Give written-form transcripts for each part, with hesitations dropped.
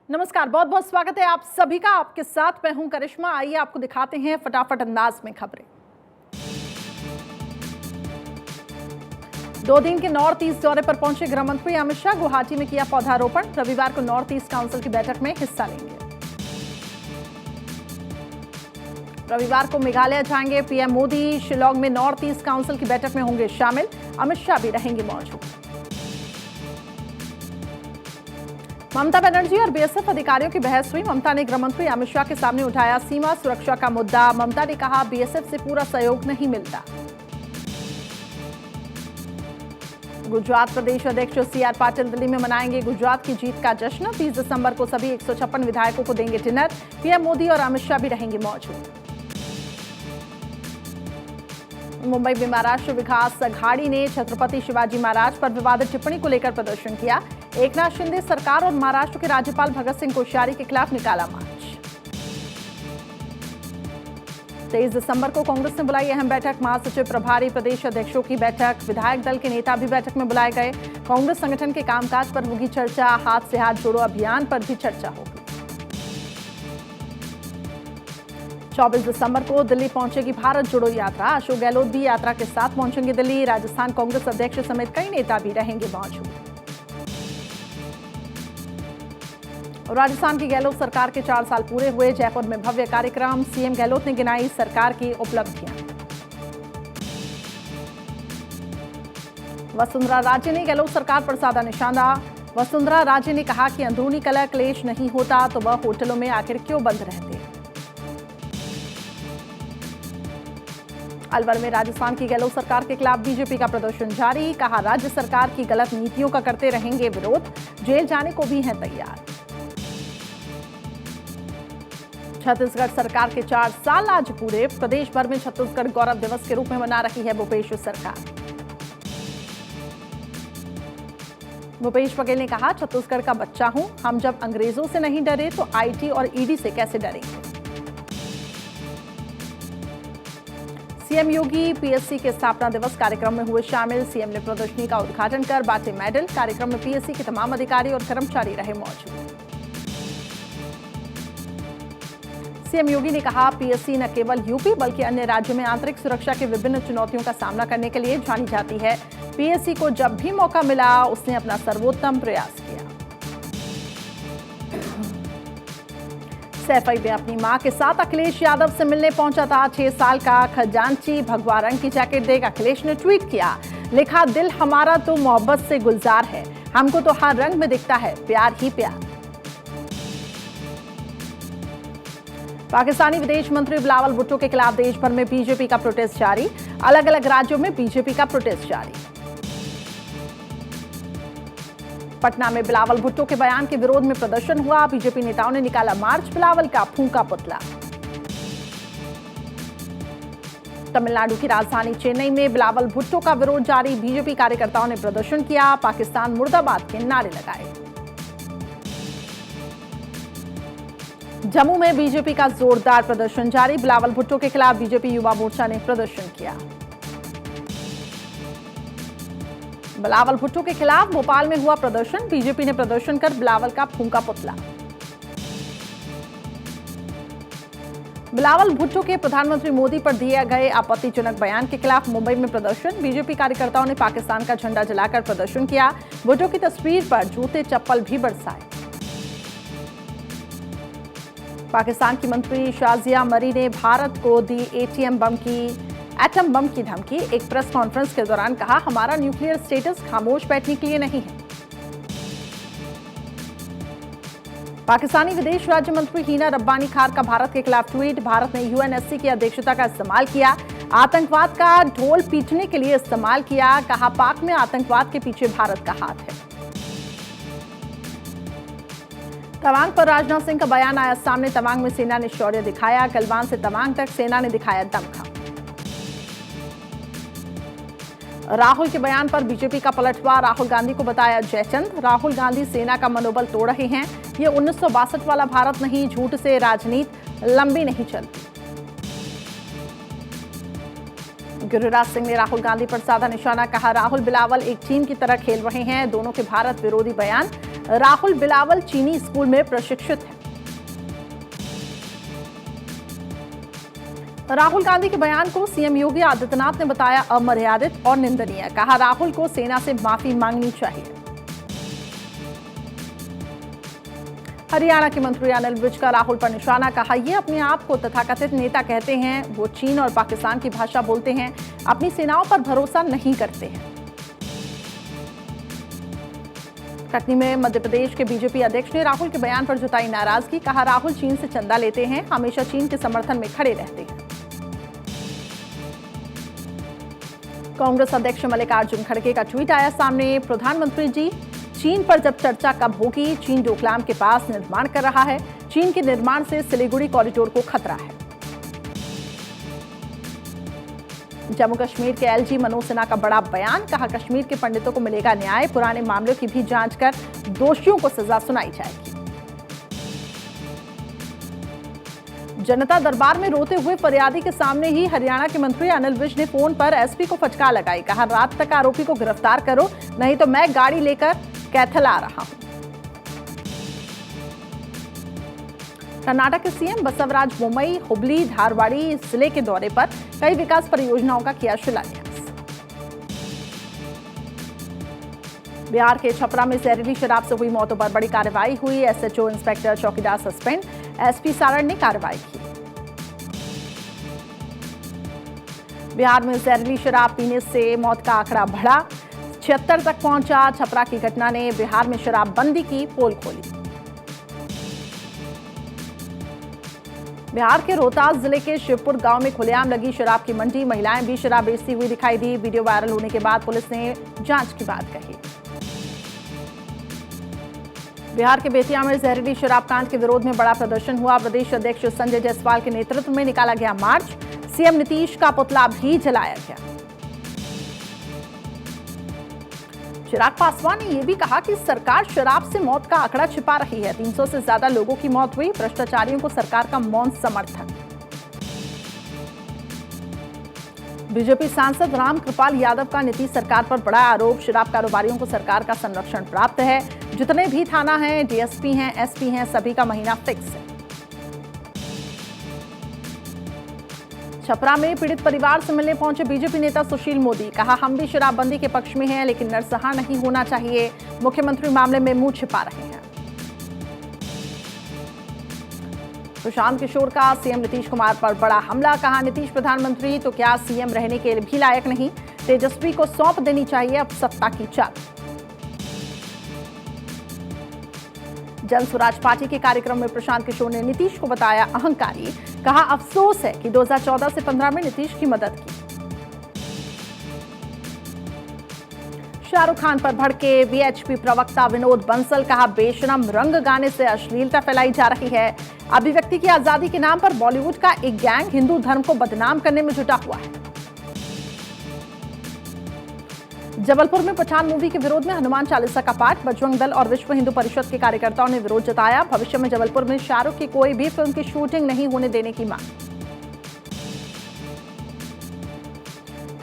नमस्कार, बहुत बहुत स्वागत है आप सभी का। आपके साथ मैं हूं करिश्मा। आइए आपको दिखाते हैं फटाफट अंदाज में खबरें। 2 दिन के नॉर्थ ईस्ट दौरे पर पहुंचे गृह मंत्री अमित शाह। गुवाहाटी में किया पौधारोपण। रविवार को नॉर्थ ईस्ट काउंसिल की बैठक में हिस्सा लेंगे। रविवार को मेघालय जाएंगे पीएम मोदी। शिलांग में नॉर्थ ईस्ट काउंसिल की बैठक में होंगे शामिल। अमित शाह भी रहेंगे मौजूद। ममता बनर्जी और बीएसएफ अधिकारियों की बहस हुई। ममता ने गृह मंत्री अमित शाह के सामने उठाया सीमा सुरक्षा का मुद्दा। ममता ने कहा बीएसएफ से पूरा सहयोग नहीं मिलता। गुजरात प्रदेश अध्यक्ष सीआर पाटिल दिल्ली में मनाएंगे गुजरात की जीत का जश्न। 30 दिसंबर को सभी 156 विधायकों को देंगे डिनर। पीएम मोदी और अमित शाह भी रहेंगे मौजूद। मुंबई में महाराष्ट्र विकास अघाड़ी ने छत्रपति शिवाजी महाराज पर विवादित टिप्पणी को लेकर प्रदर्शन किया। एकनाथ शिंदे सरकार और महाराष्ट्र के राज्यपाल भगत सिंह कोश्यारी के खिलाफ निकाला मार्च। 23 दिसंबर को कांग्रेस ने बुलाई अहम बैठक। महासचिव प्रभारी प्रदेश अध्यक्षों की बैठक। विधायक दल के नेता भी बैठक में बुलाए गए। कांग्रेस संगठन के कामकाज पर होगी चर्चा। हाथ से हाथ जोड़ो अभियान पर भी चर्चा होगी। 24 दिसंबर को दिल्ली पहुंचेगी भारत जोड़ो यात्रा। अशोक गहलोत भी यात्रा के साथ पहुंचेंगे दिल्ली। राजस्थान कांग्रेस अध्यक्ष समेत कई नेता भी रहेंगे मौजूद। राजस्थान की गहलोत सरकार के 4 साल पूरे हुए। जयपुर में भव्य कार्यक्रम। सीएम गहलोत ने गिनाई सरकार की उपलब्धियां। वसुंधरा राजे ने गहलोत सरकार पर साधा निशाना। वसुंधरा राजे ने कहा कि अंदरूनी कलह क्लेश नहीं होता तो वह होटलों में आखिर क्यों बंद रहते। अलवर में राजस्थान की गहलोत सरकार के खिलाफ बीजेपी का प्रदर्शन जारी। कहा राज्य सरकार की गलत नीतियों का करते रहेंगे विरोध। जेल जाने को भी हैं तैयार। छत्तीसगढ़ सरकार के 4 साल आज पूरे। प्रदेश भर में छत्तीसगढ़ गौरव दिवस के रूप में मना रही है भूपेश सरकार। भूपेश बघेल ने कहा छत्तीसगढ़ का बच्चा हूं। हम जब अंग्रेजों से नहीं डरे तो आईटी और ईडी से कैसे डरेंगे। सीएम योगी पीएससी के स्थापना दिवस कार्यक्रम में हुए शामिल। सीएम ने प्रदर्शनी का उद्घाटन कर बांटे मेडल। कार्यक्रम में पीएससी के तमाम अधिकारी और कर्मचारी रहे मौजूद। सीएम योगी ने कहा पीएससी न केवल यूपी बल्कि अन्य राज्यों में आंतरिक सुरक्षा की विभिन्न चुनौतियों का सामना करने के लिए जानी जाती है। पीएससी को जब भी मौका मिला उसने अपना सर्वोत्तम प्रयास किया। सैफई में अपनी मां के साथ अखिलेश यादव से मिलने पहुंचा था 6 साल का खजांची। भगवा रंग की जैकेट देख अखिलेश ने ट्वीट किया, लिखा दिल हमारा तो मोहब्बत से गुलजार है। हमको तो हर रंग में दिखता है प्यार ही प्यार। पाकिस्तानी विदेश मंत्री बिलावल भुट्टो के खिलाफ देश भर में बीजेपी का प्रोटेस्ट जारी। अलग अलग राज्यों में बीजेपी का प्रोटेस्ट जारी। पटना में बिलावल भुट्टो के बयान के विरोध में प्रदर्शन हुआ। बीजेपी नेताओं ने निकाला मार्च। बिलावल का फूंका पुतला। तमिलनाडु की राजधानी चेन्नई में बिलावल भुट्टो का विरोध जारी। बीजेपी कार्यकर्ताओं ने प्रदर्शन किया। पाकिस्तान मुर्दाबाद के नारे लगाए। जम्मू में बीजेपी का जोरदार प्रदर्शन जारी। बिलावल भुट्टो के खिलाफ बीजेपी युवा मोर्चा ने प्रदर्शन किया। बिलावल भुट्टो के खिलाफ भोपाल में हुआ प्रदर्शन। बीजेपी ने प्रदर्शन कर बिलावल का फूंका पुतला। बिलावल भुट्टो के प्रधानमंत्री मोदी पर दिए गए आपत्तिजनक बयान के खिलाफ मुंबई में प्रदर्शन। बीजेपी कार्यकर्ताओं ने पाकिस्तान का झंडा जलाकर प्रदर्शन किया। भुट्टो की तस्वीर पर जूते चप्पल भी बरसाए। पाकिस्तान की मंत्री शाजिया मरी ने भारत को दी एटम बम की धमकी। एक प्रेस कॉन्फ्रेंस के दौरान कहा हमारा न्यूक्लियर स्टेटस खामोश बैठने के लिए नहीं है। पाकिस्तानी विदेश राज्य मंत्री हीना रब्बानी खार का भारत के खिलाफ ट्वीट। भारत ने यूएनएससी की अध्यक्षता का इस्तेमाल किया। आतंकवाद का ढोल पीटने के लिए इस्तेमाल किया। कहा पाक में आतंकवाद के पीछे भारत का हाथ है। तवांग पर राजनाथ सिंह का बयान आया सामने। तवांग में सेना ने शौर्य दिखाया। गलवान से तवांग तक सेना ने दिखाया दमखम। राहुल के बयान पर बीजेपी का पलटवार। राहुल गांधी को बताया जयचंद। राहुल गांधी सेना का मनोबल तोड़ रहे हैं। ये 1962 वाला भारत नहीं। झूठ से राजनीति लंबी नहीं चलती। गिरिराज सिंह ने राहुल गांधी पर साधा निशाना। कहा राहुल बिलावल एक टीम की तरह खेल रहे हैं। दोनों के भारत विरोधी बयान। राहुल बिलावल चीनी स्कूल में प्रशिक्षित है। राहुल गांधी के बयान को सीएम योगी आदित्यनाथ ने बताया अमर्यादित और निंदनीय। कहा राहुल को सेना से माफी मांगनी चाहिए। हरियाणा के मंत्री अनिल विज का राहुल पर निशाना। कहा ये अपने आप को तथाकथित नेता कहते हैं, वो चीन और पाकिस्तान की भाषा बोलते हैं, अपनी सेनाओं पर भरोसा नहीं करते हैं। कटनी में मध्य प्रदेश के बीजेपी अध्यक्ष ने राहुल के बयान पर जताई नाराजगी। कहा राहुल चीन से चंदा लेते हैं, हमेशा चीन के समर्थन में खड़े रहते हैं। कांग्रेस अध्यक्ष मल्लिकार्जुन खड़गे का ट्वीट आया सामने। प्रधानमंत्री जी, चीन पर जब चर्चा कब होगी? चीन डोकलाम के पास निर्माण कर रहा है। चीन के निर्माण से सिलीगुड़ी कॉरिडोर को खतरा है। जम्मू कश्मीर के एलजी मनोज सिन्हा का बड़ा बयान। कहा कश्मीर के पंडितों को मिलेगा न्याय, पुराने मामलों की भी जांच कर दोषियों को सजा सुनाई जाएगी। जनता दरबार में रोते हुए फरियादी के सामने ही हरियाणा के मंत्री अनिल विज ने फोन पर एसपी को फटकार लगाई। कहा रात तक आरोपी को गिरफ्तार करो, नहीं तो मैं गाड़ी लेकर कैथल आ रहा हूं। कर्नाटक के सीएम बसवराज बोम्मई हुबली धारवाड़ी जिले के दौरे पर कई विकास परियोजनाओं का किया शिलान्यास। बिहार के छपरा में जहरीली शराब से हुई मौतों पर बड़ी कार्रवाई हुई। एसएचओ इंस्पेक्टर चौकीदार सस्पेंड, एसपी सारण ने कार्रवाई की। बिहार में जहरीली शराब पीने से मौत का आंकड़ा बढ़ा, 76 तक पहुंचा। छपरा की घटना ने बिहार में शराबबंदी की पोल खोली। बिहार के रोहतास जिले के शिवपुर गांव में खुलेआम लगी शराब की मंडी। महिलाएं भी शराब बेचती हुई दिखाई दी। वीडियो वायरल होने के बाद पुलिस ने जांच की बात कही। बिहार के बेतिया में जहरीली शराब कांड के विरोध में बड़ा प्रदर्शन हुआ। प्रदेश अध्यक्ष संजय जायसवाल के नेतृत्व में निकाला गया मार्च। सीएम नीतीश का पुतला भी जलाया गया। चिराग पासवान ने यह भी कहा कि सरकार शराब से मौत का आंकड़ा छिपा रही है। 300 से ज्यादा लोगों की मौत हुई। भ्रष्टाचारियों को सरकार का मौन समर्थन। बीजेपी सांसद राम कृपाल यादव का नीतीश सरकार पर बड़ा आरोप। शराब कारोबारियों को सरकार का संरक्षण प्राप्त है। जितने भी थाना हैं, डीएसपी हैं, एसपी हैं, सभी का महीना फिक्स है। छपरा में पीड़ित परिवार से मिलने पहुंचे बीजेपी नेता सुशील मोदी। कहा हम भी शराबबंदी के पक्ष में हैं, लेकिन नरसंहार नहीं होना चाहिए। मुख्यमंत्री मामले में मुंह छिपा रहे हैं। सुशांत किशोर का सीएम नीतीश कुमार पर बड़ा हमला। कहा नीतीश प्रधानमंत्री तो क्या सीएम रहने के भी लायक नहीं। तेजस्वी को सौंप देनी चाहिए अब सत्ता की चाबी। जन स्वराज पार्टी के कार्यक्रम में प्रशांत किशोर ने नीतीश को बताया अहंकारी। कहा अफसोस है कि 2014 से 15 में नीतीश की मदद की। शाहरुख खान पर भड़के वीएचपी प्रवक्ता विनोद बंसल। कहा बेशरम रंग गाने से अश्लीलता फैलाई जा रही है। अभिव्यक्ति की आजादी के नाम पर बॉलीवुड का एक गैंग हिंदू धर्म को बदनाम करने में जुटा हुआ है। जबलपुर में पठान मूवी के विरोध में हनुमान चालीसा का पाठ। बजरंग दल और विश्व हिंदू परिषद के कार्यकर्ताओं ने विरोध जताया। भविष्य में जबलपुर में शाहरुख की कोई भी फिल्म की शूटिंग नहीं होने देने की मांग।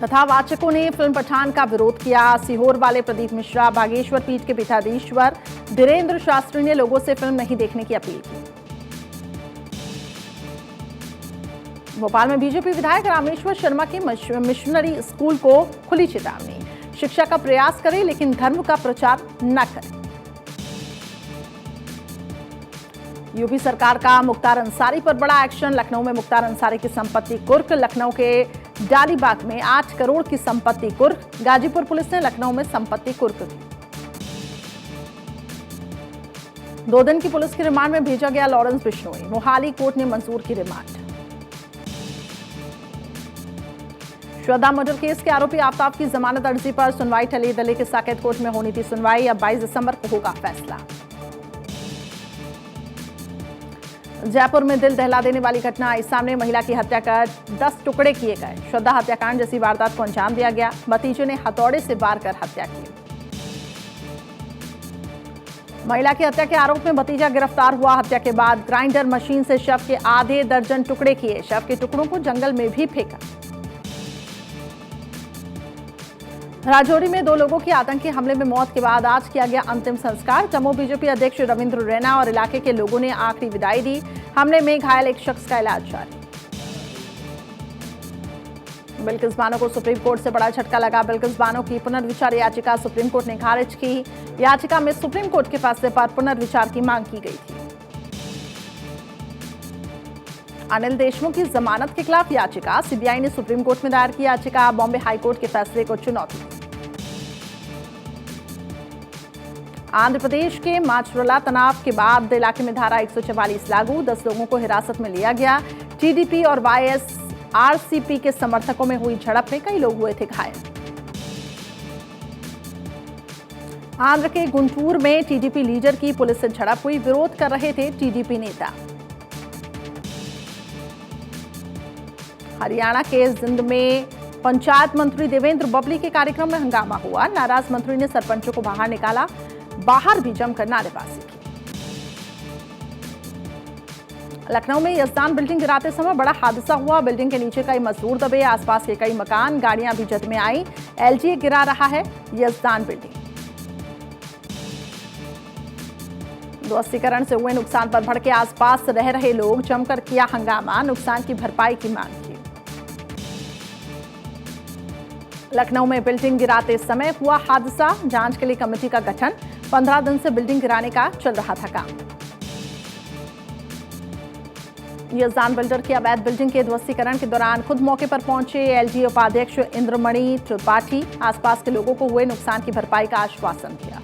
कथावाचकों ने फिल्म पठान का विरोध किया। सीहोर वाले प्रदीप मिश्रा, बागेश्वर पीठ के पीठाधीश्वर धीरेन्द्र शास्त्री ने लोगों से फिल्म नहीं देखने की अपील की। भोपाल में बीजेपी विधायक रामेश्वर शर्मा के मिशनरी स्कूल को खुली चेतावनी। शिक्षा का प्रयास करें, लेकिन धर्म का प्रचार न करें। यूपी सरकार का मुख्तार अंसारी पर बड़ा एक्शन। लखनऊ में मुख्तार अंसारी की संपत्ति कुर्क। लखनऊ के डालीबाग में 8 करोड़ की संपत्ति कुर्क। गाजीपुर पुलिस ने लखनऊ में संपत्ति कुर्क की। 2 दिन की पुलिस की रिमांड में भेजा गया लॉरेंस बिश्नोई। मोहाली कोर्ट ने मंजूर की रिमांड। श्रद्धा मर्डर केस के आरोपी आफ्ताब की जमानत अर्जी पर सुनवाई टली। दिल्ली के साकेत कोर्ट में होनी थी सुनवाई। अब 22 दिसंबर को होगा फैसला। जयपुर में दिल दहला देने वाली घटना आई सामने। महिला की हत्या कर 10 टुकड़े किए गए। श्रद्धा हत्याकांड जैसी वारदात को अंजाम दिया गया। भतीजे ने हथौड़े से वार कर हत्या की। महिला की हत्या के आरोप में भतीजा गिरफ्तार हुआ। हत्या के बाद ग्राइंडर मशीन से शव के आधे दर्जन टुकड़े किए। शव के टुकड़ों को जंगल में भी फेंका। राजौरी में 2 लोगों की आतंकी हमले में मौत के बाद आज किया गया अंतिम संस्कार। जम्मू बीजेपी अध्यक्ष रविंद्र रैना और इलाके के लोगों ने आखिरी विदाई दी। हमले में घायल एक शख्स का इलाज जारी। बिल्किस बानो को सुप्रीम कोर्ट से बड़ा झटका लगा। बिल्किस बानो की पुनर्विचार याचिका सुप्रीम कोर्ट ने खारिज की। याचिका में सुप्रीम कोर्ट के फैसले पर पुनर्विचार की मांग की गई थी। अनिल देशमुख की जमानत के खिलाफ याचिका। सीबीआई ने सुप्रीम कोर्ट में दायर की याचिका। बॉम्बे हाईकोर्ट के फैसले को चुनौती। आंध्र प्रदेश के माचरला तनाव के बाद इलाके में धारा 144 लागू। 10 लोगों को हिरासत में लिया गया। टीडीपी और वाईएसआरसीपी के समर्थकों में हुई झड़प में कई लोग हुए थे घायल। आंध्र के गुंटूर में टीडीपी लीडर की पुलिस से झड़प हुई। विरोध कर रहे थे टीडीपी नेता। हरियाणा के जिंद में पंचायत मंत्री देवेंद्र बबली के कार्यक्रम में हंगामा हुआ। नाराज मंत्री ने सरपंचों को बाहर निकाला। बाहर भी जमकर नारेबाजी की। लखनऊ में यजदान बिल्डिंग गिराते समय बड़ा हादसा हुआ। बिल्डिंग के नीचे कई मजदूर दबे। आसपास के कई मकान, गाड़ियां भी जद में आई। एलजी गिरा रहा है यजदान बिल्डिंग। ध्वस्तीकरण से हुए नुकसान पर भड़के आसपास रह रहे लोग जमकर किया हंगामा। नुकसान की भरपाई की मांग की। लखनऊ में बिल्डिंग गिराते समय हुआ हादसा। जांच के लिए कमेटी का गठन। 15 दिन से बिल्डिंग गिराने का चल रहा था काम। यजदान बिल्डर की अवैध बिल्डिंग के ध्वस्तीकरण के दौरान खुद मौके पर पहुंचे एलजी उपाध्यक्ष इंद्रमणि त्रिपाठी। आसपास के लोगों को हुए नुकसान की भरपाई का आश्वासन दिया।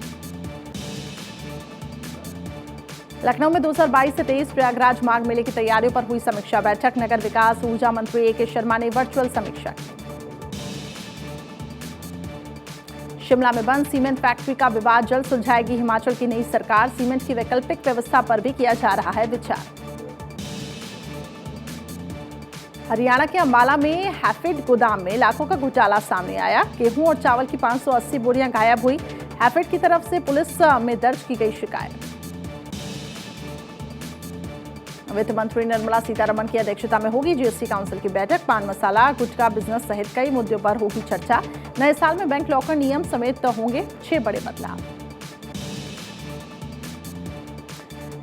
लखनऊ में 2022 से 23 प्रयागराज मार्ग मेले की तैयारियों पर हुई समीक्षा बैठक। नगर विकास ऊर्जा मंत्री ए के शर्मा ने वर्चुअल समीक्षा की। शिमला में बंद सीमेंट फैक्ट्री का विवाद जल्द सुलझाएगी हिमाचल की नई सरकार। सीमेंट की वैकल्पिक व्यवस्था पर भी किया जा रहा है विचार। हरियाणा के अंबाला में हैफेड गोदाम में लाखों का घोटाला सामने आया। गेहूं और चावल की 580 बोरियां गायब हुई। हैफेड की तरफ से पुलिस में दर्ज की गई शिकायत। वित्त मंत्री निर्मला सीतारमण की अध्यक्षता में होगी जीएसटी काउंसिल की बैठक। पान मसाला, गुटखा बिजनेस सहित कई मुद्दों पर होगी चर्चा। नए साल में बैंक लॉकर नियम समेत होंगे 6 बड़े बदलाव।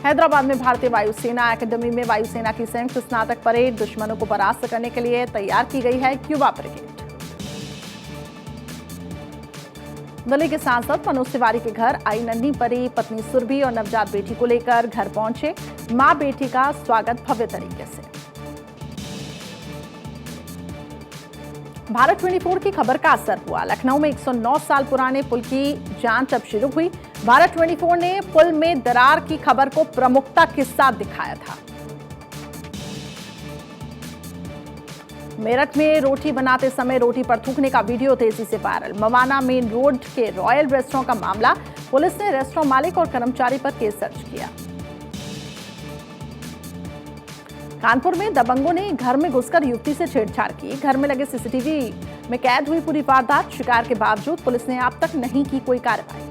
हैदराबाद में भारतीय वायुसेना एकेडमी में वायुसेना की संयुक्त स्नातक परेड। दुश्मनों को परास्त करने के लिए तैयार की गई है युवा ब्रिगेड। दिल्ली के सांसद मनोज तिवारी के घर आई नन्ही परी पत्नी सुरभि और नवजात बेटी को लेकर घर पहुंचे। मां बेटी का स्वागत भव्य तरीके से। भारत 24 की खबर का असर हुआ। लखनऊ में 109 साल पुराने पुल की जांच अब शुरू हुई। भारत 24 ने पुल में दरार की खबर को प्रमुखता के साथ दिखाया था। मेरठ में रोटी बनाते समय रोटी पर थूकने का वीडियो तेजी से वायरल। मवाना मेन रोड के रॉयल रेस्टोरेंट का मामला। पुलिस ने रेस्टोरेंट मालिक और कर्मचारी पर केस दर्ज किया। कानपुर में दबंगों ने घर में घुसकर युवती से छेड़छाड़ की। घर में लगे सीसीटीवी में कैद हुई पूरी वारदात। शिकायत के बावजूद पुलिस ने अब तक नहीं की कोई कार्रवाई।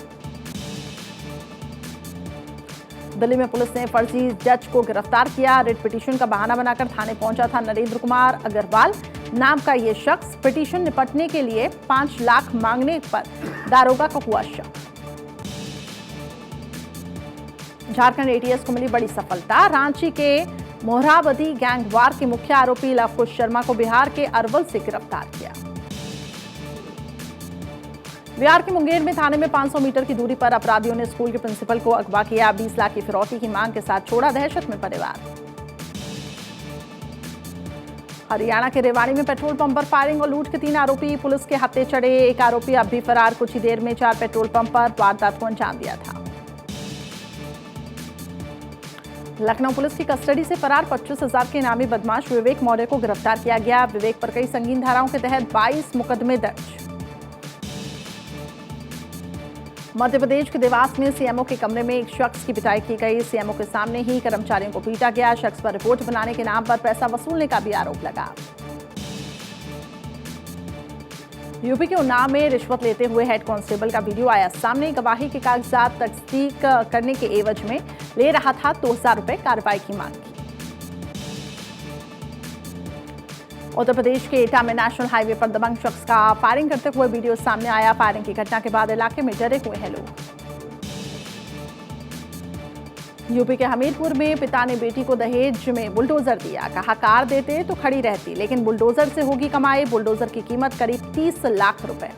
दिल्ली में पुलिस ने फर्जी जज को गिरफ्तार किया। रिट पिटीशन का बहाना बनाकर थाने पहुंचा था नरेंद्र कुमार अग्रवाल नाम का यह शख्स। पिटीशन निपटने के लिए 5 लाख मांगने पर दारोगा का हुआ शक। झारखंड एटीएस को मिली बड़ी सफलता। रांची के मोहरावती गैंगवार के मुख्य आरोपी लवकुश शर्मा को बिहार के अरवल से गिरफ्तार किया। बिहार के मुंगेर में थाने में 500 मीटर की दूरी पर अपराधियों ने स्कूल के प्रिंसिपल को अगवा किया। 20 लाख की फिरौती की मांग के साथ छोड़ा दहशत में परिवार। हरियाणा के रेवाड़ी में पेट्रोल पंप पर फायरिंग और लूट के 3 आरोपी पुलिस के हत्थे चढ़े। एक आरोपी अब भी फरार। कुछ ही देर में 4 पेट्रोल पंप पर वारदात को अंजाम दिया था। लखनऊ पुलिस की कस्टडी से फरार 25,000 के इनामी बदमाश विवेक मौर्य को गिरफ्तार किया गया। विवेक पर कई संगीन धाराओं के तहत 22 मुकदमे दर्ज। मध्य प्रदेश के देवास में सीएमओ के कमरे में एक शख्स की पिटाई की गई। सीएमओ के सामने ही कर्मचारियों को पीटा गया। शख्स पर रिपोर्ट बनाने के नाम पर पैसा वसूलने का भी आरोप लगा। यूपी के उन्नाव में रिश्वत लेते हुए हेड कांस्टेबल का वीडियो आया सामने। गवाही के कागजात तस्दीक करने के एवज में ले रहा था 2,000 रुपए। कार्रवाई की मांग की। उत्तर प्रदेश के एटा में नेशनल हाईवे पर दबंग शख्स का फायरिंग करते हुए वीडियो सामने आया। फायरिंग की घटना के बाद इलाके में डरे हुए हैं लोग। यूपी के हमीरपुर में पिता ने बेटी को दहेज में बुलडोजर दिया। कहा कार देते तो खड़ी रहती, लेकिन बुलडोजर से होगी कमाई। बुलडोजर की कीमत करीब 30 लाख रुपए।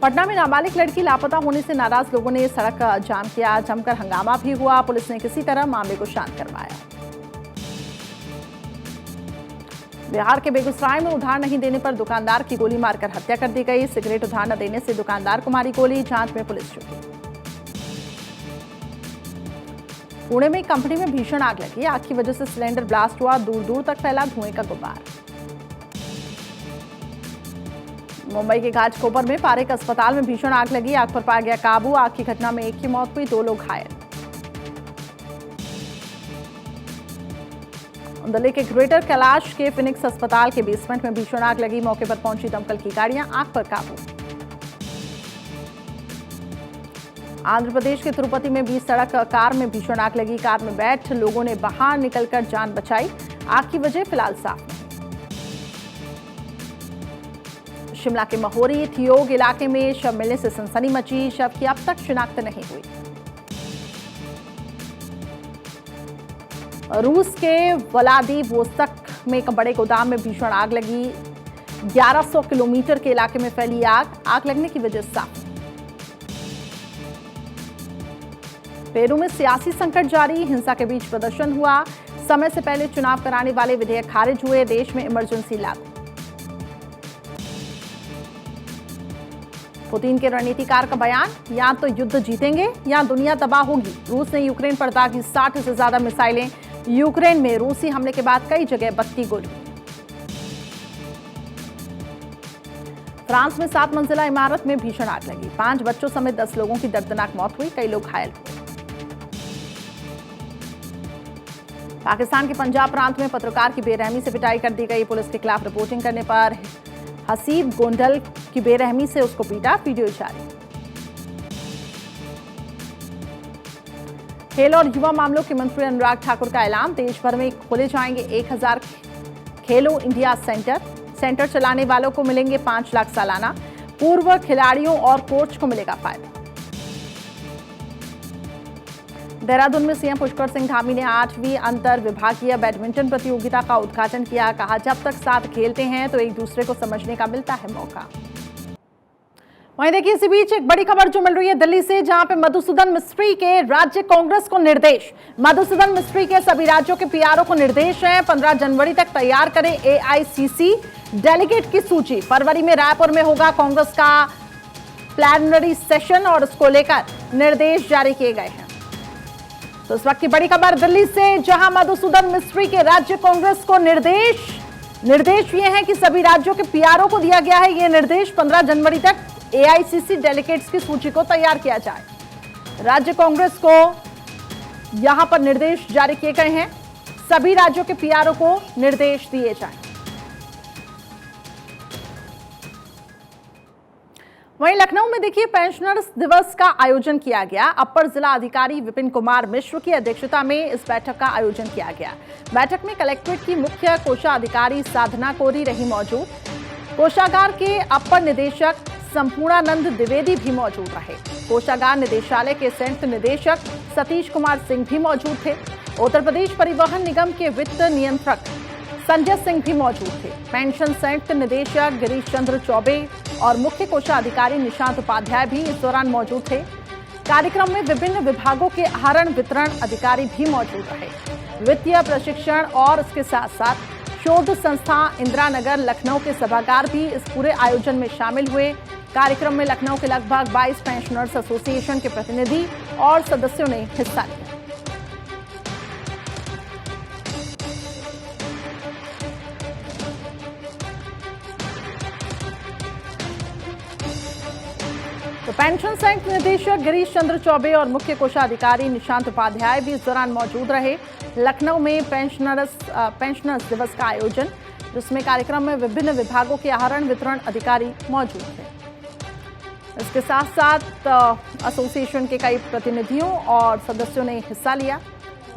पटना में नाबालिग लड़की लापता होने से नाराज लोगों ने सड़क जाम किया। जमकर हंगामा भी हुआ। पुलिस ने किसी तरह मामले को शांत करवाया। बिहार के बेगूसराय में उधार नहीं देने पर दुकानदार की गोली मारकर हत्या कर दी गई। सिगरेट उधार न देने से दुकानदार को मारी गोली। जांच में पुलिस जुटी। पुणे में कंपनी में भीषण आग लगी। आग की वजह से सिलेंडर ब्लास्ट हुआ। दूर दूर तक फैला धुएं का गुब्बार। मुंबई के घाटकोपर में पारेख अस्पताल में भीषण आग लगी। आग पर पाया गया काबू। आग की घटना में एक की मौत हुई, 2 लोग घायल। दिल्ली के ग्रेटर कैलाश के फिनिक्स अस्पताल के बेसमेंट में भीषण आग लगी। मौके पर पहुंची दमकल की गाड़ियां, आग पर काबू। आंध्र प्रदेश के तिरुपति में बीच सड़क कार में भीषण आग लगी। कार में बैठ लोगों ने बाहर निकलकर जान बचाई। आग की वजह फिलहाल साफ नहीं। शिमला के महोरी थियोग इलाके में शव मिलने से सनसनी मची। शव की अब तक शिनाख्त नहीं हुई। रूस के व्लादिवोस्तोक में एक बड़े गोदाम में भीषण आग लगी। 1100 किलोमीटर के इलाके में फैली आग। आग लगने की वजह साफ। पेरू में सियासी संकट जारी। हिंसा के बीच प्रदर्शन हुआ। समय से पहले चुनाव कराने वाले विधेयक खारिज हुए। देश में इमरजेंसी लागू। पुतिन के रणनीतिकार का बयान, या तो युद्ध जीतेंगे या दुनिया तबाह होगी। रूस ने यूक्रेन पर दागी 60 से ज्यादा मिसाइलें। यूक्रेन में रूसी हमले के बाद कई जगह 32 गोली। फ्रांस में 7 मंजिला इमारत में भीषण आग लगी। 5 बच्चों समेत 10 लोगों की दर्दनाक मौत हुई, कई लोग घायल हुए। पाकिस्तान के पंजाब प्रांत में पत्रकार की बेरहमी से पिटाई कर दी गई। पुलिस के खिलाफ रिपोर्टिंग करने पर हसीब गोंडल की बेरहमी से उसको पीटा। वीडियो जारी। खेल और युवा मामलों के मंत्री अनुराग ठाकुर का ऐलान, देश भर में खोले जाएंगे 1000 खेलो इंडिया सेंटर चलाने वालों को मिलेंगे 5 लाख सालाना। पूर्व खिलाड़ियों और कोच को मिलेगा फायदा। देहरादून में सीएम पुष्कर सिंह धामी ने 8वीं अंतर विभागीय बैडमिंटन प्रतियोगिता का उद्घाटन किया। कहा, जब तक साथ खेलते हैं तो एक दूसरे को समझने का मिलता है मौका। वहीं देखिए, इसी बीच एक बड़ी खबर जो मिल रही है दिल्ली से, जहां पे मधुसूदन मिस्त्री के राज्य कांग्रेस को निर्देश। मधुसूदन मिस्त्री के सभी राज्यों के पीआरओ को निर्देश है, 15 जनवरी तक तैयार करें एआईसीसी डेलीगेट की सूची। फरवरी में रायपुर में होगा कांग्रेस का प्लेनरी सेशन और इसको लेकर निर्देश जारी किए गए हैं। तो इस वक्त की बड़ी खबर दिल्ली से, जहां मधुसूदन मिस्त्री के राज्य कांग्रेस को निर्देश ये है कि सभी राज्यों के पीआरओ को दिया गया है ये निर्देश, 15 जनवरी तक एआईसीसी डेलीगेट्स की सूची को तैयार किया जाए। राज्य कांग्रेस को यहां पर निर्देश जारी किए गए हैं, सभी राज्यों के पीआरओ को निर्देश दिए जाएं। वहीं लखनऊ में देखिए, पेंशनर्स दिवस का आयोजन किया गया। अपर जिला अधिकारी विपिन कुमार मिश्र की अध्यक्षता में इस बैठक का आयोजन किया गया। बैठक में कलेक्ट्रेट की मुख्य कोषाधिकारी साधना कोरी रही मौजूद। कोषागार के अपर निदेशक संपूर्णानंद द्विवेदी भी मौजूद रहे। कोषागार निदेशालय के संयुक्त निदेशक सतीश कुमार सिंह भी मौजूद थे। उत्तर प्रदेश परिवहन निगम के वित्त नियंत्रक संजय सिंह भी मौजूद थे। पेंशन संयुक्त निदेशक गिरीश चंद्र चौबे और मुख्य कोषाधिकारी निशांत उपाध्याय भी इस दौरान मौजूद थे। कार्यक्रम में विभिन्न विभागों के आहरण वितरण अधिकारी भी मौजूद रहे। वित्तीय प्रशिक्षण और इसके साथ साथ शोध संस्था इंदिरा नगर लखनऊ के सभागार भी इस पूरे आयोजन में शामिल हुए। कार्यक्रम में लखनऊ के लगभग 22 पेंशनर्स एसोसिएशन के प्रतिनिधि और सदस्यों ने हिस्सा लिया। तो पेंशन संयुक्त निदेशक गिरीश चंद्र चौबे और मुख्य कोषाधिकारी निशांत उपाध्याय भी इस दौरान मौजूद रहे। लखनऊ में पेंशनर्स दिवस का आयोजन, जिसमें कार्यक्रम में विभिन्न विभागों के आहरण वितरण अधिकारी मौजूद थे। इसके साथ साथ एसोसिएशन के कई प्रतिनिधियों और सदस्यों ने हिस्सा लिया।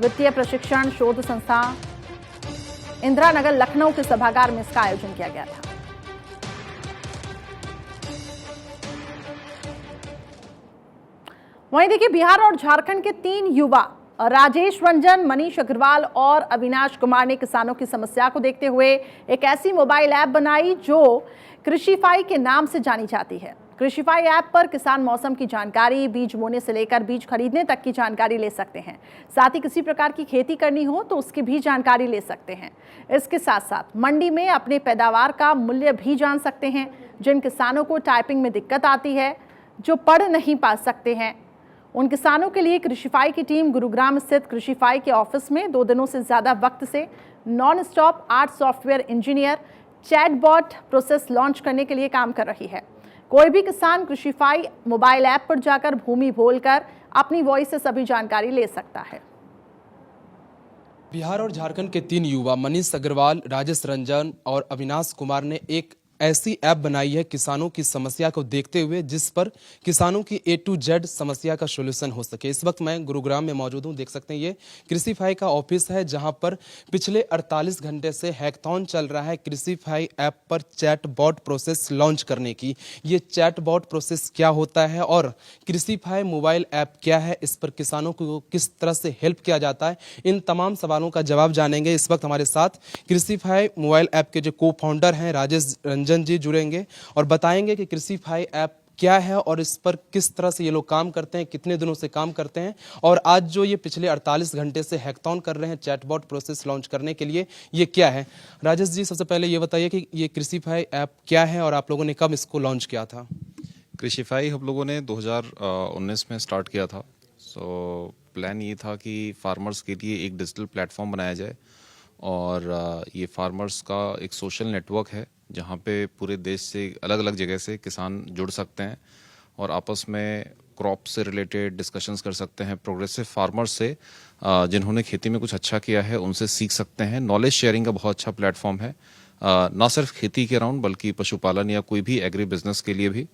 वित्तीय प्रशिक्षण, शोध संस्था इंदिरा नगर लखनऊ के सभागार में इसका आयोजन किया गया था। वहीं देखिए, बिहार और झारखंड के 3 युवा राजेश रंजन, मनीष अग्रवाल और अविनाश कुमार ने किसानों की समस्या को देखते हुए एक ऐसी मोबाइल ऐप बनाई जो कृषिफाई के नाम से जानी जाती है। कृषिफाई ऐप पर किसान मौसम की जानकारी, बीज बोने से लेकर बीज खरीदने तक की जानकारी ले सकते हैं। साथ ही किसी प्रकार की खेती करनी हो तो उसकी भी जानकारी ले सकते हैं। इसके साथ साथ मंडी में अपने पैदावार का मूल्य भी जान सकते हैं। जिन किसानों को टाइपिंग में दिक्कत आती है, जो पढ़ नहीं पा सकते हैं, उन किसानों के लिए कृषिफाई की टीम गुरुग्राम स्थित कृषिफाई के ऑफिस में 2 दिनों से ज्यादा वक्त से non stop 8 software engineer chatbot process launch करने के लिए काम कर रही है। कोई भी किसान कृषिफाई मोबाइल ऐप पर जाकर भूमि बोलकर अपनी वॉइस से सभी जानकारी ले सकता है। बिहार और झारखंड के 3 युवा मनीष अग्रवाल, राजेश रंजन और अविनाश कुमार ने एक ऐसी ऐप बनाई है किसानों की समस्या को देखते हुए, जिस पर किसानों की A to Z समस्या का सॉल्यूशन हो सके। इस वक्त मैं गुरुग्राम में मौजूद हूं। देख सकते हैं ये कृषिफाई का ऑफिस है, जहां पर पिछले 48 घंटे से हैकाथॉन चल रहा है कृषिफाई ऐप पर चैटबॉट प्रोसेस लॉन्च करने की। ये चैटबॉट प्रोसेस क्या होता है और कृषिफाई मोबाइल ऐप क्या है, इस पर किसानों को किस तरह से हेल्प किया जाता है, इन तमाम सवालों का जवाब जानेंगे। इस वक्त हमारे साथ कृषिफाई मोबाइल ऐप के जो को फाउंडर हैं राजेश रंजन जी जुड़ेंगे और बताएंगे कि कृषिफाई ऐप क्या है और इस पर किस तरह से ये लोग काम करते हैं, कितने दिनों से काम करते हैं और आज जो ये पिछले 48 घंटे से हैकाथॉन कर रहे हैं चैटबॉट प्रोसेस लॉन्च करने के लिए, ये क्या है। राजेश जी, सबसे पहले ये बताइए कि ये कृषिफाई ऐप क्या है और आप लोगों ने कब इसको लॉन्च किया था। कृषिफाई हम लोगों ने 2019 में स्टार्ट किया था। प्लान ये था कि फार्मर्स के लिए एक डिजिटल प्लेटफॉर्म बनाया जाए और ये फार्मर्स का एक सोशल नेटवर्क है जहाँ पे पूरे देश से अलग अलग जगह से किसान जुड़ सकते हैं और आपस में क्रॉप से रिलेटेड डिस्कशंस कर सकते हैं। प्रोग्रेसिव फार्मर्स से जिन्होंने खेती में कुछ अच्छा किया है उनसे सीख सकते हैं। नॉलेज शेयरिंग का बहुत अच्छा प्लेटफॉर्म है, ना सिर्फ खेती के अराउंड बल्कि पशुपालन या कोई भी एग्री बिजनेस के लिए भी।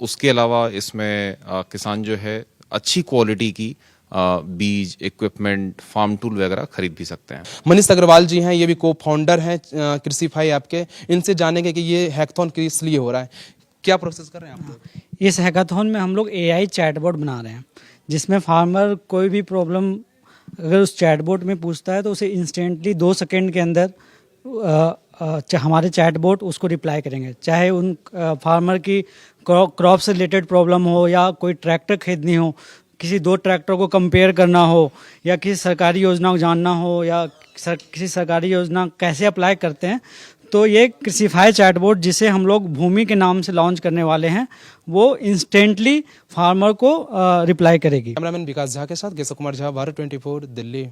उसके अलावा इसमें किसान जो है अच्छी क्वालिटी की बीज, इक्विपमेंट, फार्म टूल वगैरह खरीद भी सकते हैं। मनीष अग्रवाल जी हैं, ये भी को फाउंडर हैं कृषिफाई ऐप के। इनसे जानेंगे कि ये हैकाथॉन किस लिए हो रहा है, क्या प्रोसेस कर रहे हैं आप लोग। इस हैकाथॉन में हम लोग AI चैटबॉट बना रहे हैं, जिसमें फार्मर कोई भी प्रॉब्लम अगर उस चैटबॉट में पूछता है तो उसे इंस्टेंटली 2 सेकेंड के अंदर हमारे चैटबॉट उसको रिप्लाई करेंगे। चाहे उन फार्मर की क्रॉप से रिलेटेड प्रॉब्लम हो या कोई ट्रैक्टर खरीदनी हो, किसी 2 ट्रैक्टर को कंपेयर करना हो या किसी सरकारी योजना को जानना हो या किसी सरकारी योजना कैसे अप्लाई करते हैं, तो ये कृषिफाई चैटबॉट जिसे हम लोग भूमि के नाम से लॉन्च करने वाले हैं, वो इंस्टेंटली फार्मर को रिप्लाई करेगी। कैमरामैन विकास झा के साथ केशव कुमार झा, भारत 24 दिल्ली।